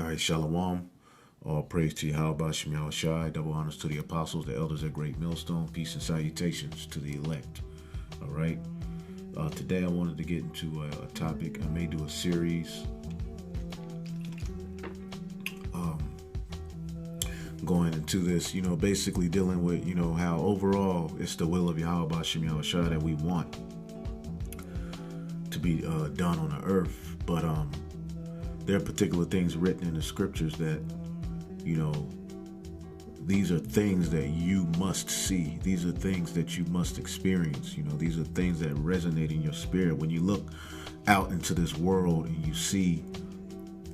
right, Shalom. All praise to Yahweh Shem Shai. Double honors to the apostles, the elders at Great Millstone. Peace and salutations to the elect. All right. Today I wanted to get into a topic. I may do a series going into this, basically dealing with, how overall it's the will of Yahweh Shem Shai that we want to be done on the earth. But there are particular things written in the scriptures that, these are things that you must see. These are things that you must experience. These are things that resonate in your spirit. When you look out into this world and you see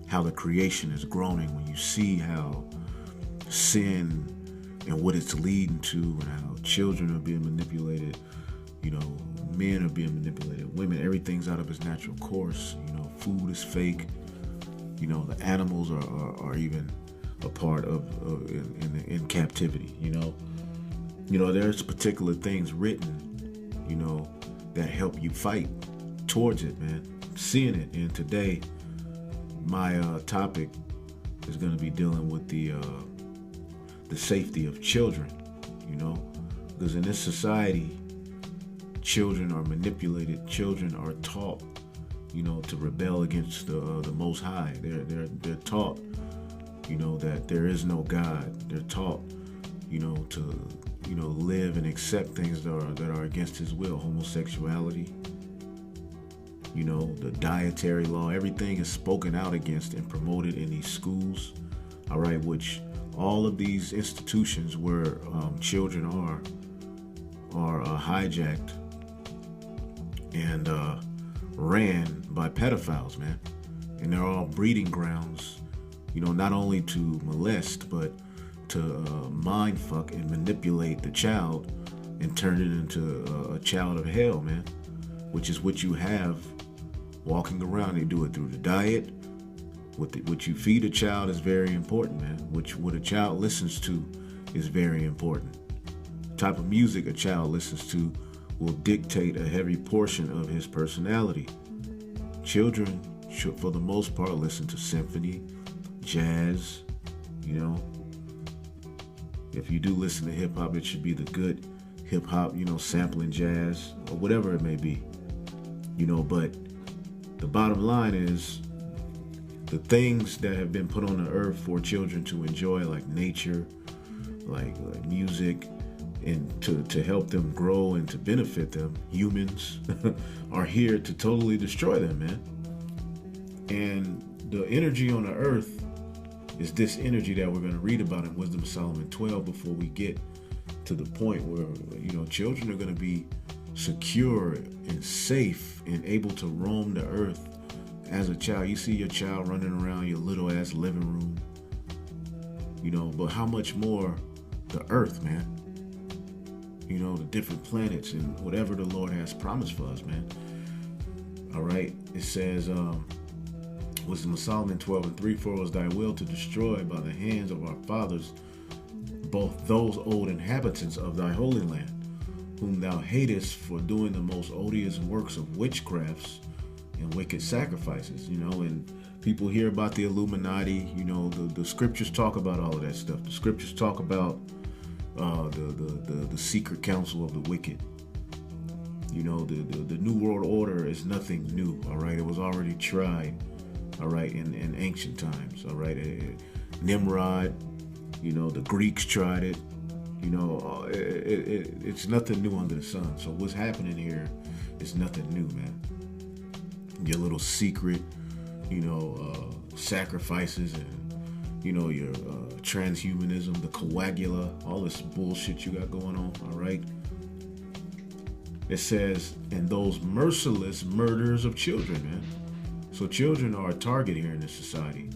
how the creation is groaning, when you see how sin and what it's leading to, and how children are being manipulated, men are being manipulated, women, everything's out of its natural course. Food is fake. The animals are even a part of in captivity. There's particular things written, that help you fight towards it, man. Seeing it. And today, my topic is going to be dealing with the safety of children. Because in this society, children are manipulated. Children are taught, to rebel against the Most High. They're taught, that there is no God. They're taught, to live and accept things that are against His will. Homosexuality, the dietary law. Everything is spoken out against and promoted in these schools. All right, which all of these institutions where children are hijacked and ran by pedophiles, man. And they're all breeding grounds, not only to molest, but to mind fuck and manipulate the child and turn it into a child of hell, man. Which is what you have walking around. They do it through the diet. What you feed a child is very important, man. What a child listens to is very important. The type of music a child listens to will dictate a heavy portion of his personality. Children should, for the most part, listen to symphony, jazz. If you do listen to hip hop, it should be the good hip hop, sampling jazz or whatever it may be. But the bottom line is the things that have been put on the earth for children to enjoy, like nature, like music, and to help them grow and to benefit them, humans, are here to totally destroy them, man. And the energy on the earth is this energy that we're going to read about in Wisdom of Solomon 12 before we get to the point where, children are going to be secure and safe and able to roam the earth as a child. You see your child running around your little ass living room, but how much more the earth, man? The different planets and whatever the Lord has promised for us, man. All right. It says, Wisdom of Solomon 12:3, for it was thy will to destroy by the hands of our fathers both those old inhabitants of thy holy land, whom thou hatest for doing the most odious works of witchcrafts and wicked sacrifices. And people hear about the Illuminati. The scriptures talk about all of that stuff. The scriptures talk about the secret council of the wicked. The New World Order is nothing new. All right, it was already tried. All right, in ancient times. All right, Nimrod. The Greeks tried it. It's nothing new under the sun. So what's happening here is nothing new, man. Your little secret, sacrifices and your transhumanism, the coagula, all this bullshit you got going on, all right? It says, and those merciless murders of children, man. So children are a target here in this society.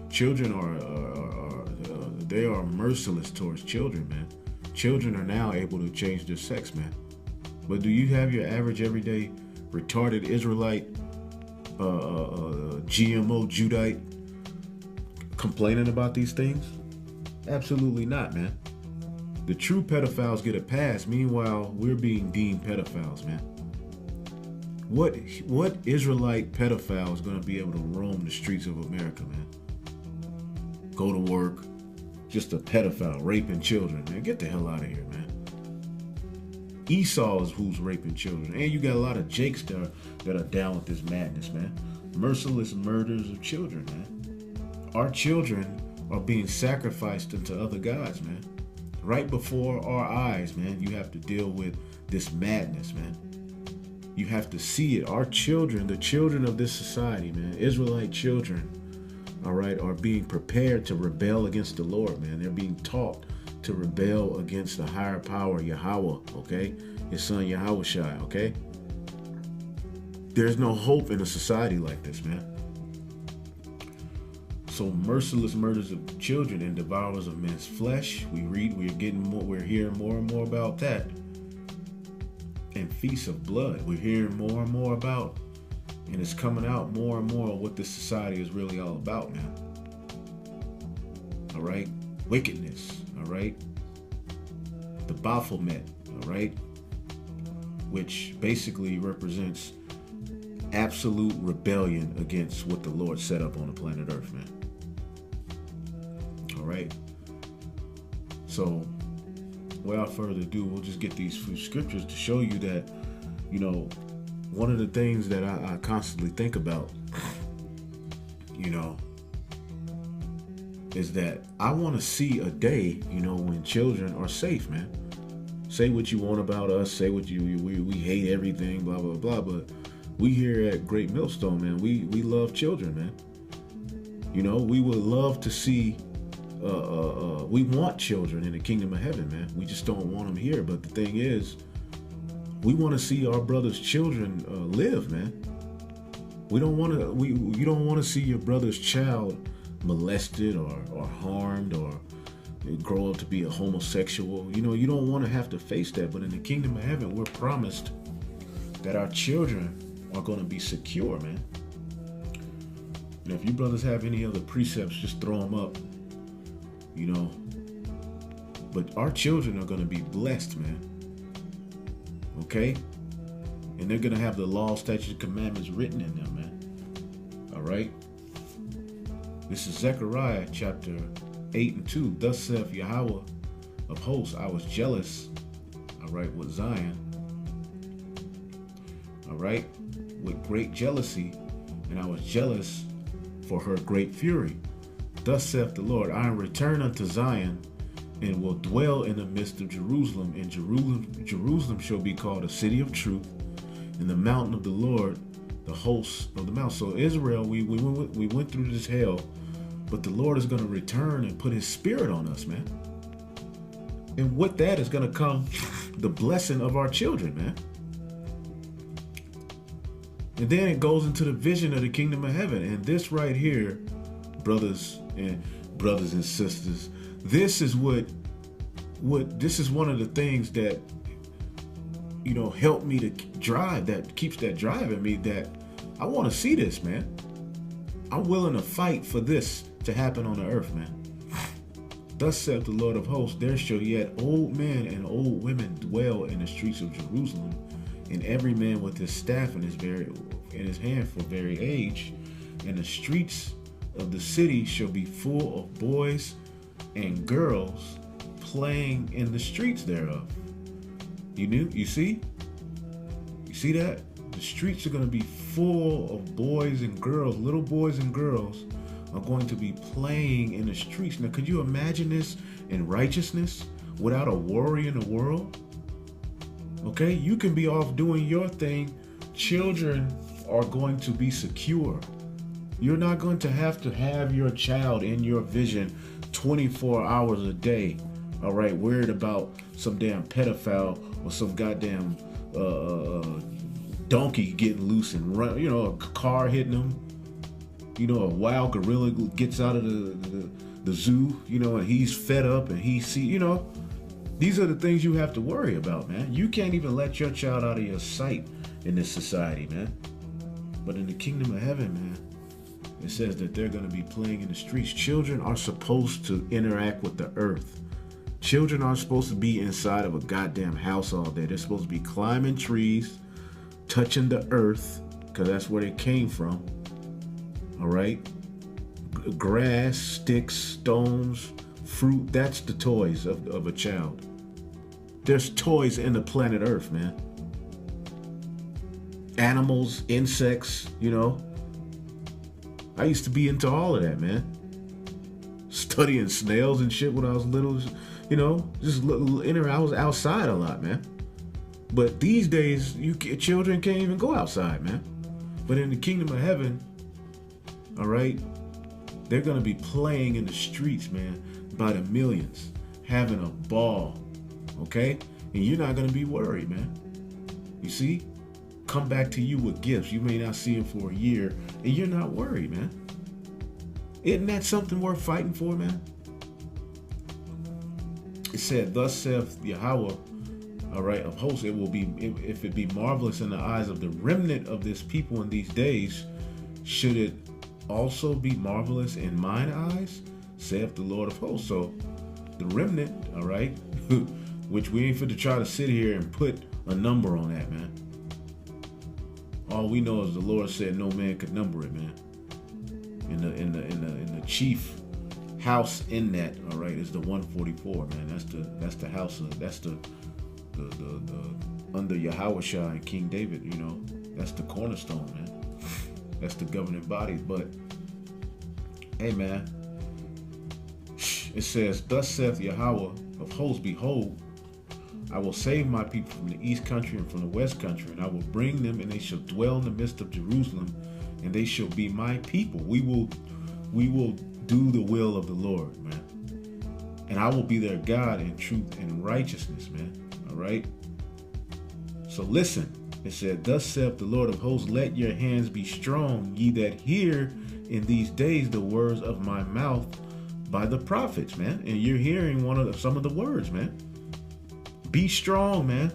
Children they are merciless towards children, man. Children are now able to change their sex, man. But do you have your average everyday retarded Israelite, GMO Judite complaining about these things? Absolutely not, man. The true pedophiles get a pass. Meanwhile, we're being deemed pedophiles, man. What Israelite pedophile is going to be able to roam the streets of America, man? go to work, just a pedophile, raping children, man. Get the hell out of here, man. Esau is who's raping children. And you got a lot of Jakes that are down with this madness, man. Merciless murders of children, man. Our children are being sacrificed into other gods, man. Right before our eyes, man. You have to deal with this madness, man. You have to see it. Our children, the children of this society, man, Israelite children, all right, are being prepared to rebel against the Lord, man. They're being taught to rebel against the higher power, Yahweh, okay? His son, Yahushua, okay? There's no hope in a society like this, man. So merciless murders of children and devourers of men's flesh. We're hearing more and more about that. And feasts of blood. We're hearing more and more about, and it's coming out more and more what this society is really all about, man. All right? Wickedness, all right? The Baphomet, all right? Which basically represents absolute rebellion against what the Lord set up on the planet Earth, man. All right? So, without further ado, we'll just get these few scriptures to show you that, you know, one of the things that I constantly think about, you know, is that I want to see a day, you know, when children are safe, man. Say what you want about us, say what we hate everything, blah, blah, blah, but we here at Great Millstone, man, we love children, man. You know, we would love to see, we want children in the kingdom of heaven, man. We just don't want them here. But the thing is, we want to see our brother's children live, man. You don't want to see your brother's child molested or harmed or grow up to be a homosexual. You know, you don't want to have to face that. But in the kingdom of heaven, we're promised that our children are going to be secure, man. And if you brothers have any other precepts, just throw them up, you know. But our children are going to be blessed, man. Okay? And they're going to have the law, statutes, and commandments written in them, man. All right? This is Zechariah chapter 8 and 2. Thus saith Yahweh of hosts, I was jealous, all right, with Zion, all right, with great jealousy, and I was jealous for her great fury. Thus saith the Lord, I am returned unto Zion, and will dwell in the midst of Jerusalem, and Jerusalem shall be called a city of truth, and the mountain of the Lord, the hosts of the mount. So Israel, we went through this hell, but the Lord is going to return and put his spirit on us, man. And with that is going to come the blessing of our children, man. And then it goes into the vision of the kingdom of heaven. And this right here, brothers and sisters, this is this is one of the things that, you know, help me to drive, that keeps that drive in me, that I want to see this, man. I'm willing to fight for this to happen on the earth, man. Thus saith the Lord of hosts, there shall yet old men and old women dwell in the streets of Jerusalem, and every man with his staff in his hand for very age, and the streets of the city shall be full of boys and girls playing in the streets thereof. You see that? The streets are going to be full of boys and girls. Little boys and girls are going to be playing in the streets. Now, could you imagine this in righteousness without a worry in the world? Okay, you can be off doing your thing. Children are going to be secure. You're not going to have your child in your vision 24 hours a day, all right, worried about some damn pedophile or some goddamn donkey getting loose and run, you know, a car hitting them. You know, a wild gorilla gets out of the zoo, you know, and he's fed up and you know, these are the things you have to worry about, man. You can't even let your child out of your sight in this society, man. But in the kingdom of heaven, man, it says that they're going to be playing in the streets. Children are supposed to interact with the earth. Children aren't supposed to be inside of a goddamn house all day. They're supposed to be climbing trees, touching the earth, because that's where they came from. All right? grass, sticks, stones, fruit. That's the toys of a child. There's toys in the planet Earth, man. Animals, insects, I used to be into all of that, man. Studying snails and shit when I was little, just I was outside a lot, man. But these days, children can't even go outside, man. But in the kingdom of heaven, all right, they're going to be playing in the streets, man, by the millions, having a ball, okay? And you're not going to be worried, man. You see? Come back to you with gifts. You may not see them for a year, and you're not worried, man. Isn't that something worth fighting for, man? It said, thus saith Yahweh, all right, of hosts, it will be, if it be marvelous in the eyes of the remnant of this people in these days, should it also be marvelous in mine eyes, saith the Lord of hosts. So the remnant, all right, which we ain't fit to try to sit here and put a number on that, man. All we know is the Lord said no man could number it, man. In the chief house in that, all right, is the 144, man. That's the house of, that's the under Yahushua and King David, that's the cornerstone, man. That's the governing body. But hey, man, it says, thus saith Yahweh of hosts, behold, I will save my people from the east country and from the west country, and I will bring them, and they shall dwell in the midst of Jerusalem, and they shall be my people. We will do the will of the Lord, man. And I will be their God in truth and righteousness, man. All right? So listen, it said, thus saith the Lord of hosts, let your hands be strong, ye that hear in these days the words of my mouth by the prophets, man. And you're hearing some of the words, man. Be strong, man.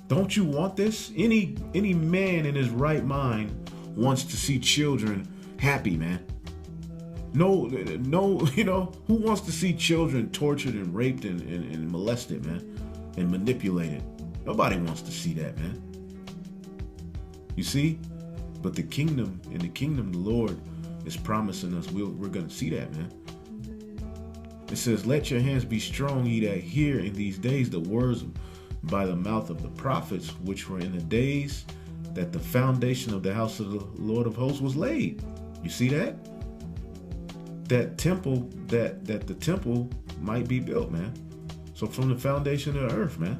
Don't you want this? Any man in his right mind wants to see children happy, man. No, who wants to see children tortured and raped and molested, man, and manipulated? Nobody wants to see that, man. You see? But in the kingdom, the Lord is promising us we're going to see that, man. It says, let your hands be strong, ye that hear in these days the words by the mouth of the prophets, which were in the days that the foundation of the house of the Lord of hosts was laid. You see that? That temple, that the temple might be built, man. So from the foundation of the earth, man,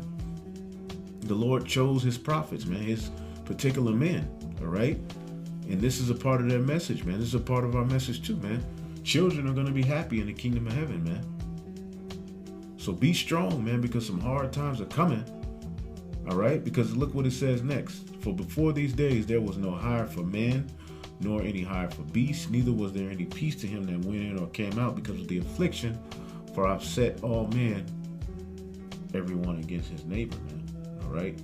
the Lord chose his prophets, man, his particular men, all right? And this is a part of their message, man. This is a part of our message too, man. Children are going to be happy in the kingdom of heaven, man. So be strong, man, because some hard times are coming. All right? Because look what it says next. For before these days, there was no hire for man, nor any hire for beast. Neither was there any peace to him that went in or came out because of the affliction. For I've set all men, everyone against his neighbor, man. All right?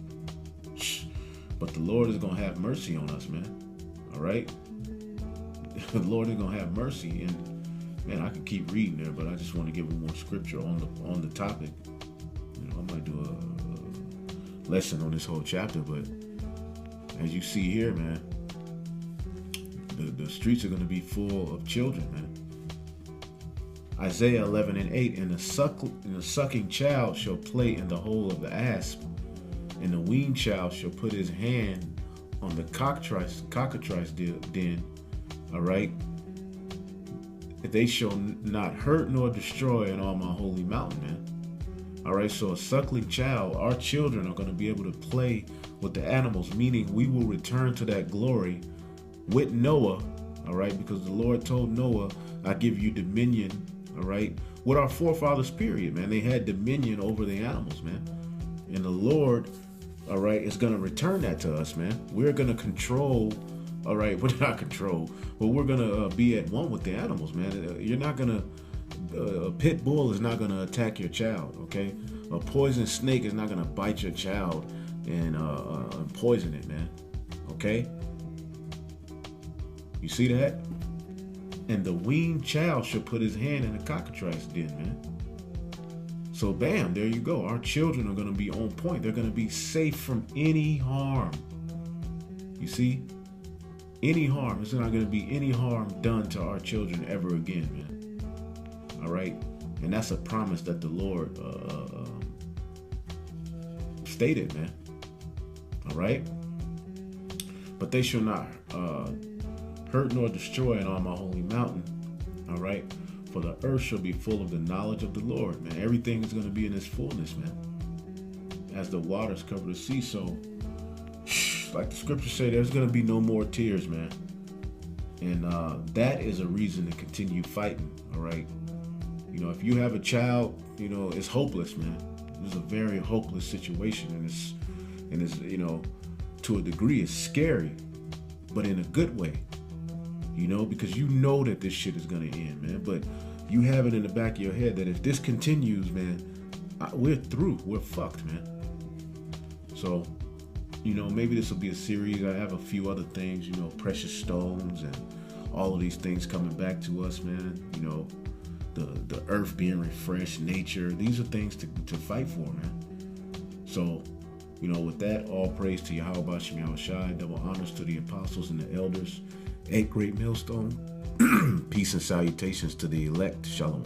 But the Lord is going to have mercy on us, man. All right? The Lord is going to have mercy. And man, I could keep reading there, but I just want to give one more scripture on the topic. I might do a lesson on this whole chapter, but as you see here, man, the streets are going to be full of children, man. Isaiah 11:8, and the sucking child shall play in the hole of the asp, and the weaned child shall put his hand on the cockatrice den. All right. They shall not hurt nor destroy in all my holy mountain, man. All right. So a suckling child, our children are going to be able to play with the animals, meaning we will return to that glory with Noah. All right. Because the Lord told Noah, I give you dominion. All right. With our forefathers, period, man. They had dominion over the animals, man. And the Lord, all right, is going to return that to us, man. We're going to control. All right, we're not control, but we're going to be at one with the animals, man. You're not going to, a pit bull is not going to attack your child, okay? A poison snake is not going to bite your child and poison it, man, okay? You see that? And the weaned child shall put his hand in the cockatrice den, man. So bam, there you go. Our children are going to be on point. They're going to be safe from any harm. You see? any harm. It's not going to be any harm done to our children ever again, man. All right? And that's a promise that the Lord stated, man. All right? But they shall not hurt nor destroy it on my holy mountain. All right? For the earth shall be full of the knowledge of the Lord, man. Everything is going to be in its fullness, man. As the waters cover the sea. So, like the scriptures say, there's going to be no more tears, man. And that is a reason to continue fighting, all right? You know, if you have a child, you know, it's hopeless, man. It's a very hopeless situation. And it's, you know, to a degree, it's scary, but in a good way, you know, because you know that this shit is going to end, man. But you have it in the back of your head that if this continues, man, we're through. We're fucked, man. So, you know, maybe this will be a series. I have a few other things, you know, precious stones and all of these things coming back to us, man. You know, the earth being refreshed, nature. These are things to fight for, man. So, you know, with that, all praise to Yahweh Shem Yahushai, double honors to the apostles and the elders, 8 great millstone. Peace and salutations to the elect. Shalom.